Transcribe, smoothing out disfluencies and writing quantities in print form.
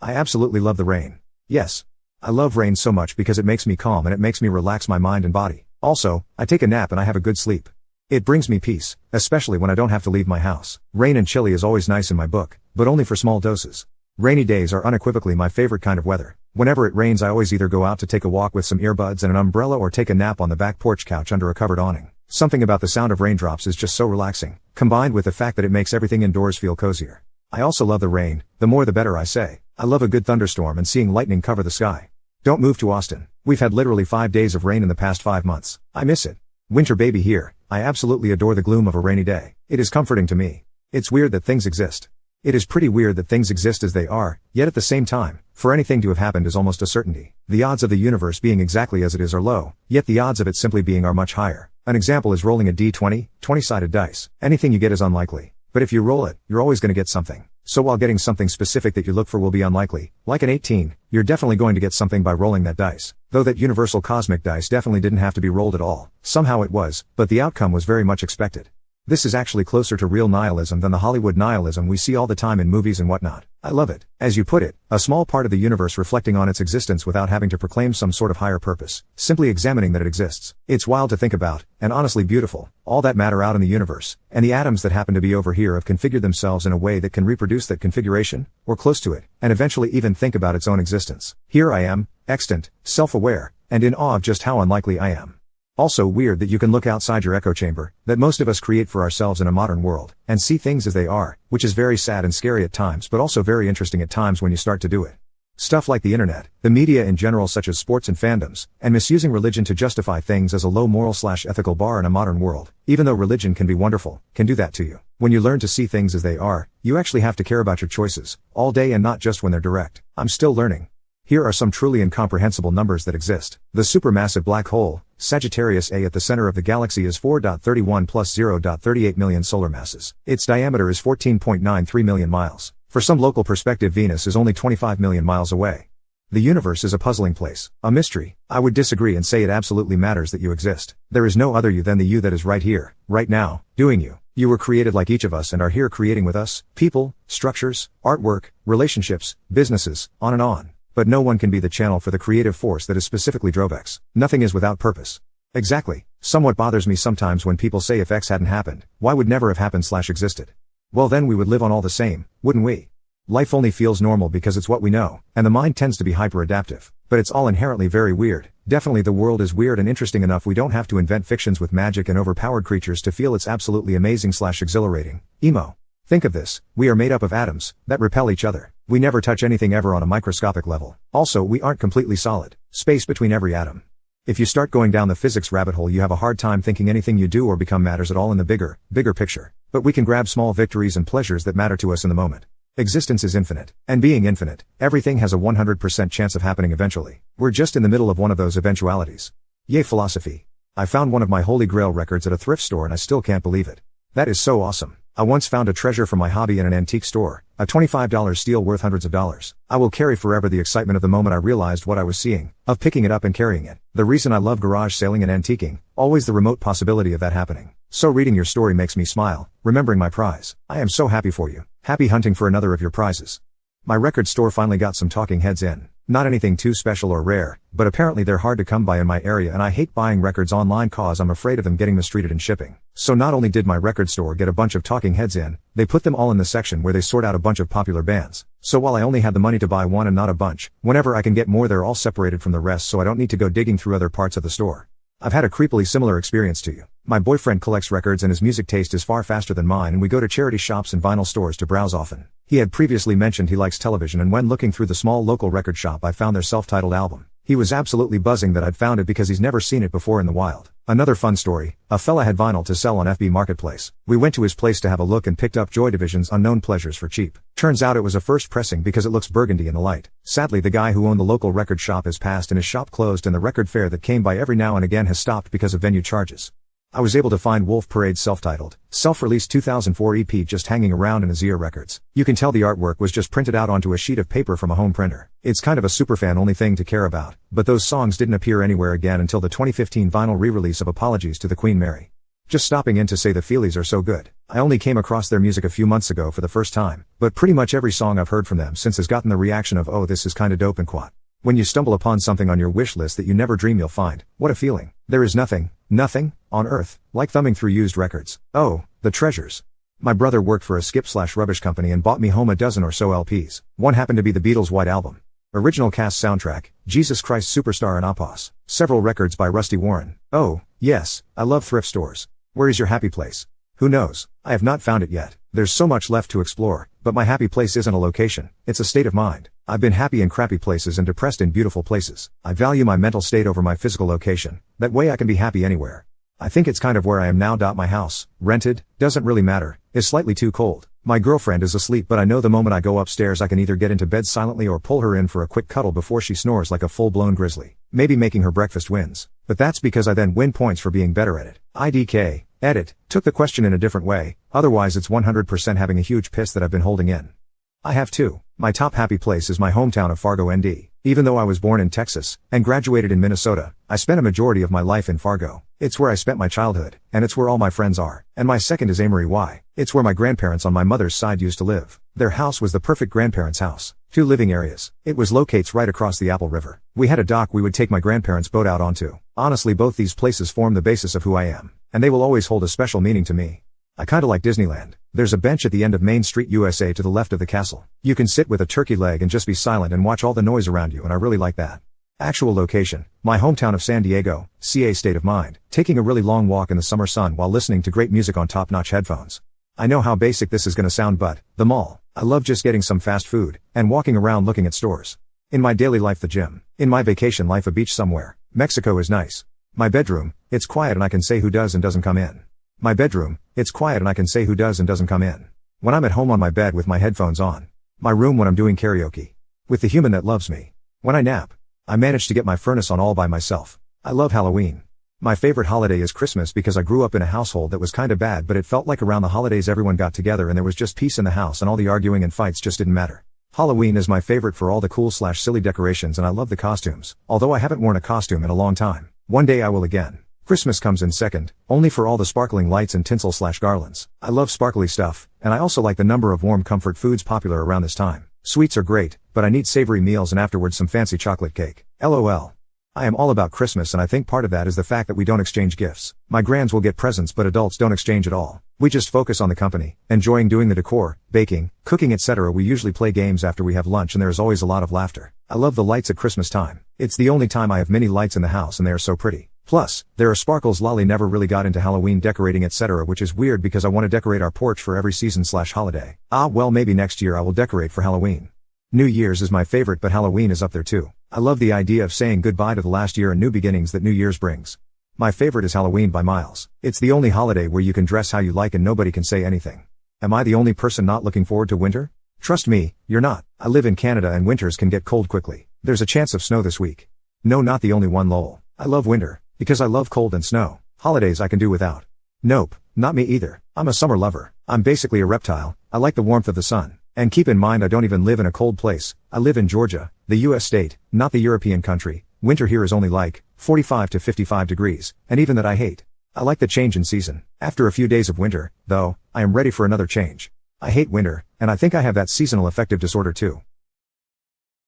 I absolutely love the rain. Yes. I love rain so much because it makes me calm and it makes me relax my mind and body. Also, I take a nap and I have a good sleep. It brings me peace, especially when I don't have to leave my house. Rain and chilly is always nice in my book, but only for small doses. Rainy days are unequivocally my favorite kind of weather. Whenever it rains I always either go out to take a walk with some earbuds and an umbrella or take a nap on the back porch couch under a covered awning. Something about the sound of raindrops is just so relaxing, combined with the fact that it makes everything indoors feel cozier. I also love the rain, the more the better I say. I love a good thunderstorm and seeing lightning cover the sky. Don't move to Austin. We've had literally 5 days of rain in the past 5 months. I miss it. Winter baby here. I absolutely adore the gloom of a rainy day. It is comforting to me. It's weird that things exist. It is pretty weird that things exist as they are, yet at the same time, for anything to have happened is almost a certainty. The odds of the universe being exactly as it is are low, yet the odds of it simply being are much higher. An example is rolling a d20, 20-sided dice. Anything you get is unlikely. But if you roll it, you're always going to get something. So while getting something specific that you look for will be unlikely, like an 18, you're definitely going to get something by rolling that dice. Though that universal cosmic dice definitely didn't have to be rolled at all. Somehow it was, but the outcome was very much expected. This is actually closer to real nihilism than the Hollywood nihilism we see all the time in movies and whatnot. I love it. As you put it, a small part of the universe reflecting on its existence without having to proclaim some sort of higher purpose, simply examining that it exists. It's wild to think about, and honestly beautiful, all that matter out in the universe, and the atoms that happen to be over here have configured themselves in a way that can reproduce that configuration, or close to it, and eventually even think about its own existence. Here I am, extant, self-aware, and in awe of just how unlikely I am. Also weird that you can look outside your echo chamber, that most of us create for ourselves in a modern world, and see things as they are, which is very sad and scary at times but also very interesting at times when you start to do it. Stuff like the internet, the media in general such as sports and fandoms, and misusing religion to justify things as a low moral/ethical bar in a modern world, even though religion can be wonderful, can do that to you. When you learn to see things as they are, you actually have to care about your choices, all day and not just when they're direct. I'm still learning. Here are some truly incomprehensible numbers that exist. The supermassive black hole, Sagittarius A at the center of the galaxy is 4.31 plus 0.38 million solar masses. Its diameter is 14.93 million miles. For some local perspective Venus is only 25 million miles away. The universe is a puzzling place, a mystery. I would disagree and say it absolutely matters that you exist. There is no other you than the you that is right here, right now, doing you. You were created like each of us and are here creating with us, people, structures, artwork, relationships, businesses, on and on. But no one can be the channel for the creative force that is specifically drove X. Nothing is without purpose. Exactly. Somewhat bothers me sometimes when people say if X hadn't happened, Y would never have happened/existed. Well then we would live on all the same, wouldn't we? Life only feels normal because it's what we know, and the mind tends to be hyper-adaptive. But it's all inherently very weird. Definitely the world is weird and interesting enough we don't have to invent fictions with magic and overpowered creatures to feel it's absolutely amazing/exhilarating. Emo. Think of this, we are made up of atoms, that repel each other. We never touch anything ever on a microscopic level. Also, we aren't completely solid. Space between every atom. If you start going down the physics rabbit hole you have a hard time thinking anything you do or become matters at all in the bigger picture. But we can grab small victories and pleasures that matter to us in the moment. Existence is infinite. And being infinite, everything has a 100% chance of happening eventually. We're just in the middle of one of those eventualities. Yay philosophy. I found one of my Holy Grail records at a thrift store and I still can't believe it. That is so awesome. I once found a treasure from my hobby in an antique store, a $25 steal worth hundreds of dollars. I will carry forever the excitement of the moment I realized what I was seeing, of picking it up and carrying it. The reason I love garage sailing and antiquing, always the remote possibility of that happening. So reading your story makes me smile, remembering my prize. I am so happy for you. Happy hunting for another of your prizes. My record store finally got some talking heads in. Not anything too special or rare, but apparently they're hard to come by in my area and I hate buying records online cause I'm afraid of them getting mistreated and shipping. So not only did my record store get a bunch of talking heads in, they put them all in the section where they sort out a bunch of popular bands. So while I only had the money to buy one and not a bunch, whenever I can get more they're all separated from the rest so I don't need to go digging through other parts of the store. I've had a creepily similar experience to you. My boyfriend collects records and his music taste is far faster than mine and we go to charity shops and vinyl stores to browse often. He had previously mentioned he likes television and when looking through the small local record shop I found their self-titled album. He was absolutely buzzing that I'd found it because he's never seen it before in the wild. Another fun story, a fella had vinyl to sell on FB Marketplace. We went to his place to have a look and picked up Joy Division's Unknown Pleasures for cheap. Turns out it was a first pressing because it looks burgundy in the light. Sadly the guy who owned the local record shop has passed and his shop closed and the record fair that came by every now and again has stopped because of venue charges. I was able to find Wolf Parade's self-titled, self-released 2004 EP just hanging around in Azir Records. You can tell the artwork was just printed out onto a sheet of paper from a home printer. It's kind of a superfan only thing to care about, but those songs didn't appear anywhere again until the 2015 vinyl re-release of Apologies to the Queen Mary. Just stopping in to say the Feelies are so good. I only came across their music a few months ago for the first time, but pretty much every song I've heard from them since has gotten the reaction of oh this is kinda dope and quat. When you stumble upon something on your wish list that you never dream you'll find, what a feeling. There is nothing on earth, like thumbing through used records. Oh, the treasures. My brother worked for a skip/rubbish company and bought me home a dozen or so LPs. One happened to be the Beatles' White Album. Original cast soundtrack, Jesus Christ Superstar and Opos. Several records by Rusty Warren. Oh, yes, I love thrift stores. Where is your happy place? Who knows? I have not found it yet. There's so much left to explore, but my happy place isn't a location, it's a state of mind. I've been happy in crappy places and depressed in beautiful places. I value my mental state over my physical location. That way I can be happy anywhere. I think it's kind of where I am now. My house, rented, doesn't really matter, is slightly too cold. My girlfriend is asleep but I know the moment I go upstairs I can either get into bed silently or pull her in for a quick cuddle before she snores like a full-blown grizzly. Maybe making her breakfast wins. But that's because I then win points for being better at it. IDK, edit, took the question in a different way, otherwise it's 100% having a huge piss that I've been holding in. I have two. My top happy place is my hometown of Fargo, ND. Even though I was born in Texas, and graduated in Minnesota, I spent a majority of my life in Fargo. It's where I spent my childhood, and it's where all my friends are. And my second is Amory Y. It's where my grandparents on my mother's side used to live. Their house was the perfect grandparents' house. 2 living areas. It was locates right across the Apple River. We had a dock we would take my grandparents' boat out onto. Honestly, both these places form the basis of who I am, and they will always hold a special meaning to me. I kinda like Disneyland. There's a bench at the end of Main Street, USA to the left of the castle. You can sit with a turkey leg and just be silent and watch all the noise around you, and I really like that. Actual location, my hometown of San Diego, CA state of mind, taking a really long walk in the summer sun while listening to great music on top-notch headphones. I know how basic this is gonna sound but, the mall. I love just getting some fast food, and walking around looking at stores. In my daily life the gym. In my vacation life a beach somewhere. Mexico is nice. My bedroom, it's quiet and I can say who does and doesn't come in. My bedroom, it's quiet and I can say who does and doesn't come in. When I'm at home on my bed with my headphones on. My room when I'm doing karaoke. With the human that loves me. When I nap. I managed to get my furnace on all by myself. I love Halloween. My favorite holiday is Christmas because I grew up in a household that was kinda bad but it felt like around the holidays everyone got together and there was just peace in the house and all the arguing and fights just didn't matter. Halloween is my favorite for all the cool/silly decorations and I love the costumes, although I haven't worn a costume in a long time. One day I will again. Christmas comes in second, only for all the sparkling lights and tinsel/garlands. I love sparkly stuff, and I also like the number of warm comfort foods popular around this time. Sweets are great, but I need savory meals and afterwards some fancy chocolate cake. LOL. I am all about Christmas and I think part of that is the fact that we don't exchange gifts. My grands will get presents but adults don't exchange at all. We just focus on the company, enjoying doing the decor, baking, cooking etc. We usually play games after we have lunch and there is always a lot of laughter. I love the lights at Christmas time. It's the only time I have many lights in the house and they are so pretty. Plus, there are sparkles. Lolly never really got into Halloween decorating etc. which is weird because I want to decorate our porch for every season/holiday. Well maybe next year I will decorate for Halloween. New Year's is my favorite but Halloween is up there too. I love the idea of saying goodbye to the last year and new beginnings that New Year's brings. My favorite is Halloween by miles. It's the only holiday where you can dress how you like and nobody can say anything. Am I the only person not looking forward to winter? Trust me, you're not. I live in Canada and winters can get cold quickly. There's a chance of snow this week. No, not the only one lol. I love winter. Because I love cold and snow. Holidays I can do without. Nope, not me either. I'm a summer lover. I'm basically a reptile. I like the warmth of the sun. And keep in mind I don't even live in a cold place. I live in Georgia, the US state, not the European country. Winter here is only like 45 to 55 degrees, and even that I hate. I like the change in season. After a few days of winter, though, I am ready for another change. I hate winter, and I think I have that seasonal affective disorder too.